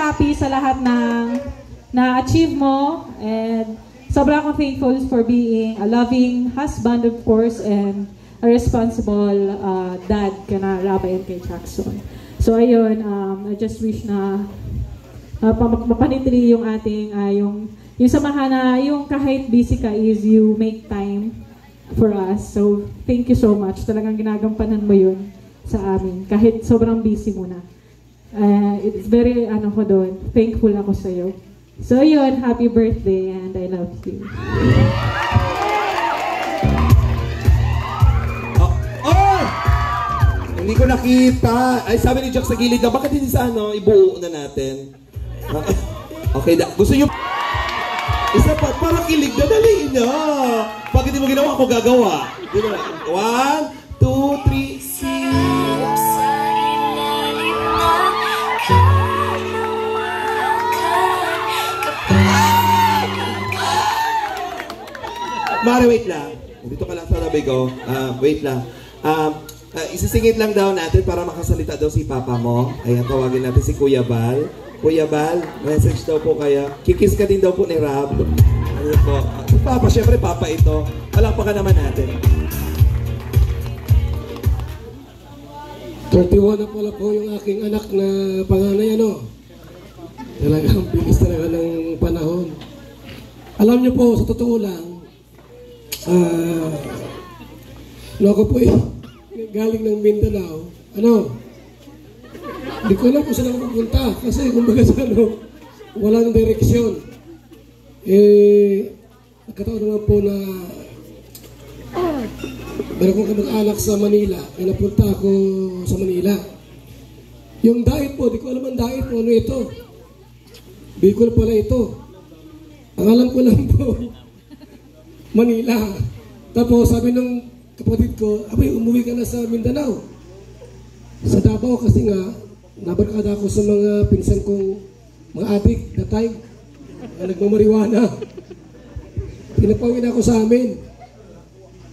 happy sa lahat ng na-achieve mo. And sobrang akong thankful for being a loving husband, of course, and a responsible dad ka na Rabay and kay Jackson. So ayun, I just wish na mapanitili yung ating, yung samahan na, yung kahit busy ka is you make time for us. So thank you so much. Talagang ginagampanan mo yun sa amin. Kahit sobrang busy muna. It's very, ko doon, thankful ako sa'yo. So yun, happy birthday and I love you. Hindi ko nakita. Ay, sabi ni Jack sa gilid na, bakit hindi sa ibuo na natin? Okay, gusto nyo... Isa pa, parang kilig na, daliin nyo. Pag hindi mo ginawa, ako gagawa. 1, 2, 3, 4. Mare, wait lang. Dito ka lang sa labay ko. Wait lang. Isisingit lang daw natin para makasalita daw si Papa mo. Ayan, tawagin natin si Kuya Bal. Kuya Bal, message daw po kaya. Kikis ka din daw po ni Rab. Ano po? Si Papa, syempre Papa ito. Palakpakan naman natin. 31 na pala po yung aking anak na panganay, Talagang bilis talaga ng panahon. Alam niyo po, sa totoo lang, ako po galing ng Mindanao. Hindi ko alam kung saan ako pupunta. Kasi kumbaga sa wala nang direksyon. Nagkataon naman po na meron kong kamag-anak sa Manila. Napunta ako sa Manila. Yung diet po, di ko alam ang diet po. Ano ito? Bicol pala ito. Ang alam ko lang po, Manila. Tapos sabi ng kapatid ko, abay, umuwi ka na sa Mindanao. Sa Davao kasi nga, nabarkada ako sa mga pinsan kong mga adik na time na nagmamariwana. Pinapawin ako sa amin.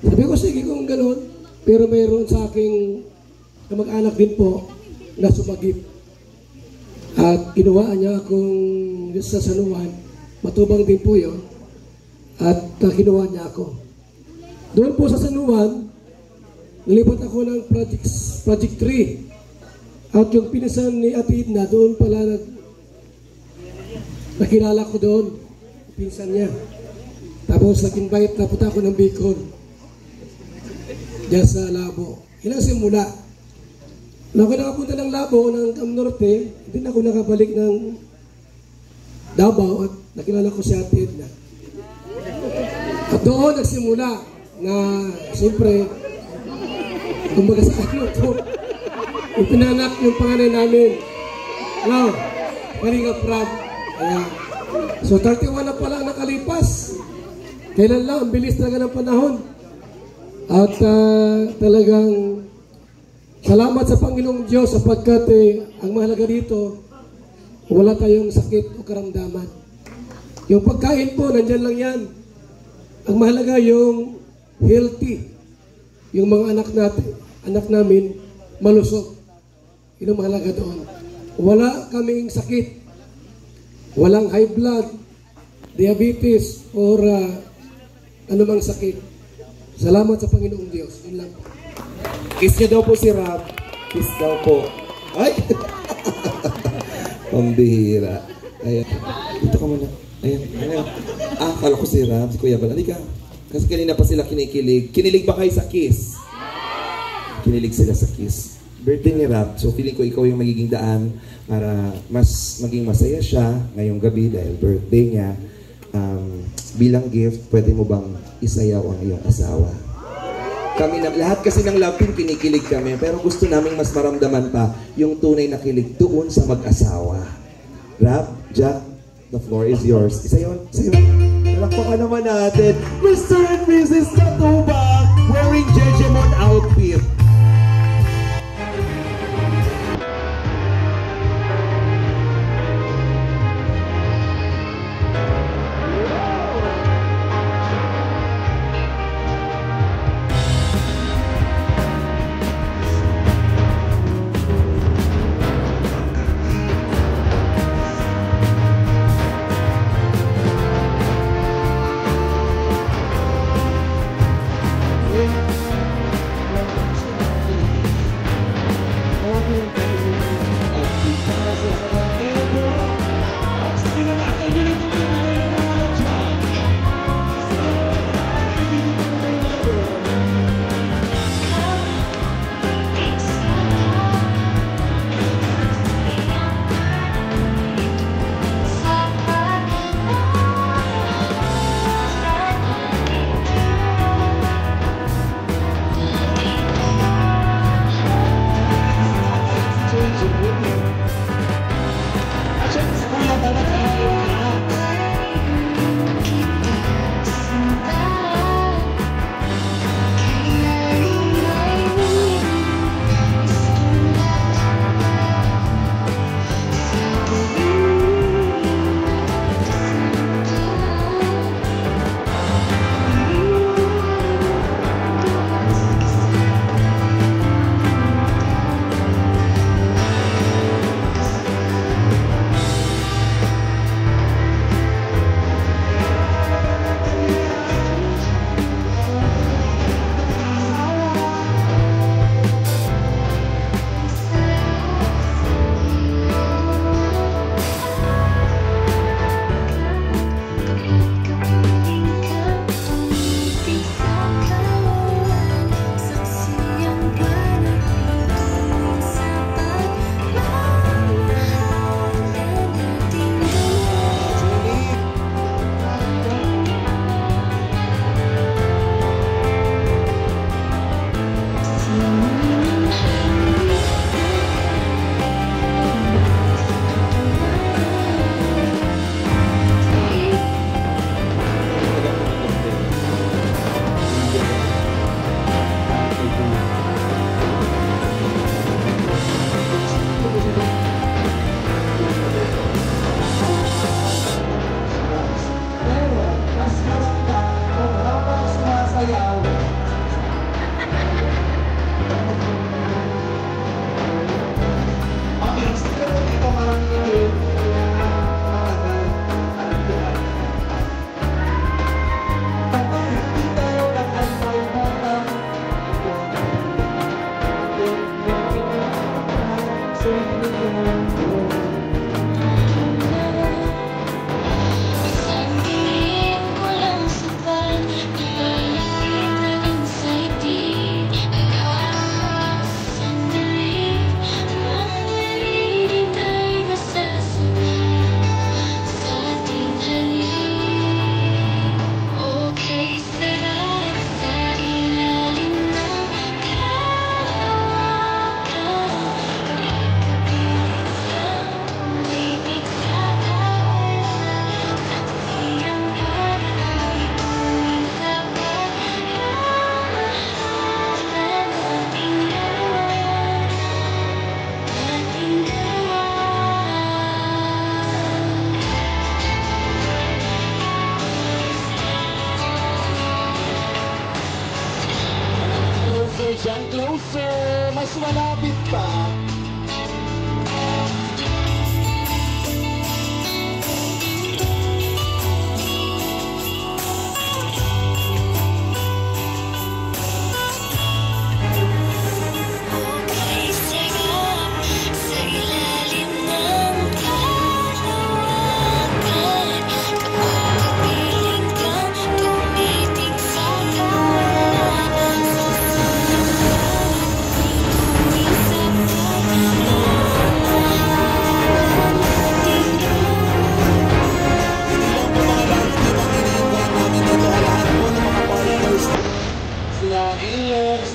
Sabi ko, sige kung gano'n. Pero mayroon sa aking kamag-anak din po na sumagip. At kinuhaan niya akong sa San Juan. Matubang din po yun. At kinuha niya ako. Doon po sa San Juan, nalipat ako ng Project 3. At yung pinasan ni Ate Edna, doon pala nakilala ko doon. Pinsan niya. Tapos nag-invite na punta ako ng Bicol. Diyan sa Labo. Ilang simula. Nung ako nakapunta ng Labo, ng Norte, hindi na ako nakabalik ng Davao at nakilala ko si Ate Edna. At doon nagsimula na siyempre kumbaga sa to yung pinanak yung panganay namin Kalinga Prab. So 31 na pala nakalipas. Kailan lang, ang bilis talaga ng panahon. At talagang salamat sa Panginoong Diyos sapagkat ang mahalaga dito wala tayong sakit o karamdaman. Yung pagkain po nandyan lang yan. Ang mahalaga yung healthy. Yung mga anak namin, malusog. Yun ang mahalaga doon. Wala kaming sakit. Walang high blood, diabetes, or anumang sakit. Salamat sa Panginoong Diyos. Yun lang. Kiss niya daw po si Rab. Kiss daw po. Ay! Pambihira. Ayan. Dito ka muna. Ayan. Akala ko si Rab, si Kuya Bal. Halika. Kasi kanina pa sila kinikilig. Kinilig ba kayo sa kiss? Kinilig sila sa kiss. Birthday ni Rab. So feeling ko ikaw yung magiging daan para mas maging masaya siya ngayong gabi dahil birthday niya. Bilang gift, pwede mo bang isayaw ang iyong asawa? Kami na, lahat kasi ng love team kinikilig kami, pero gusto naming mas maramdaman pa yung tunay na kilig doon sa mag-asawa. Rab, Jack, the floor is yours. Isayaw. Palakpakan naman natin, Mr. and Mrs. Tatuba, wearing Jejemon outfit.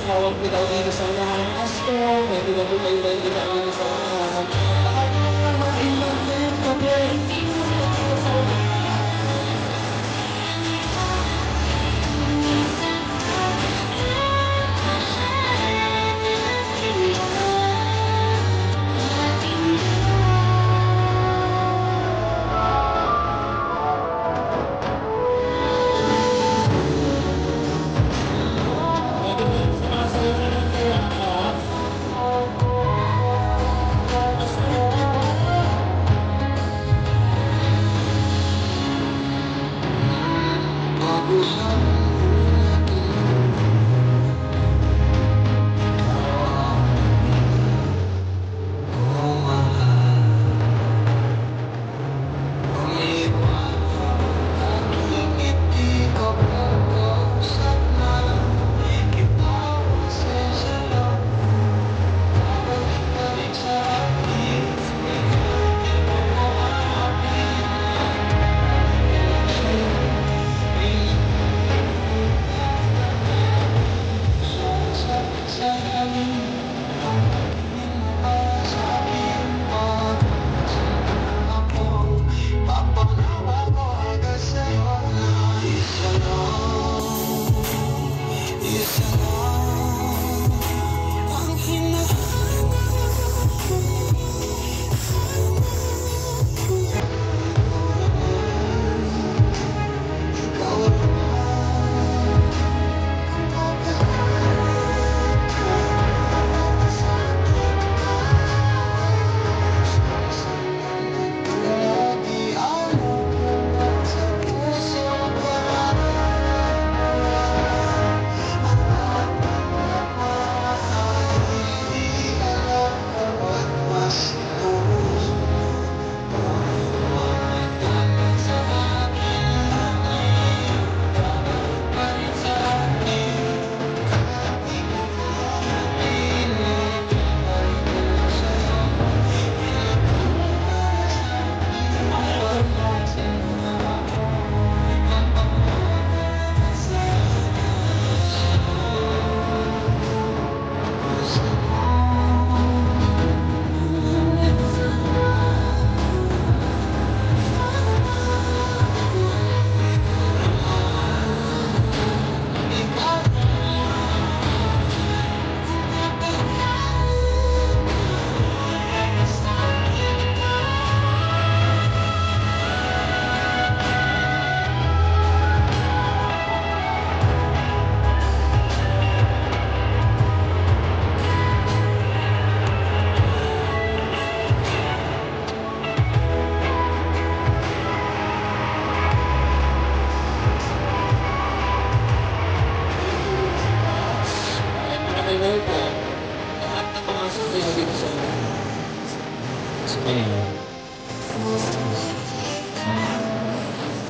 Tawag kita dito sa unahan ng asto, may pinagulay-lay kita dito sa unahan. Bakit naman ilang pag-ibig sa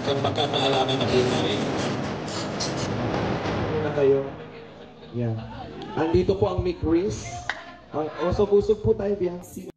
Kung pagkakaalaman na po na kayo. Yan. Andito po ang Mick Reese. Ang usog-usog po tayo, Biancy.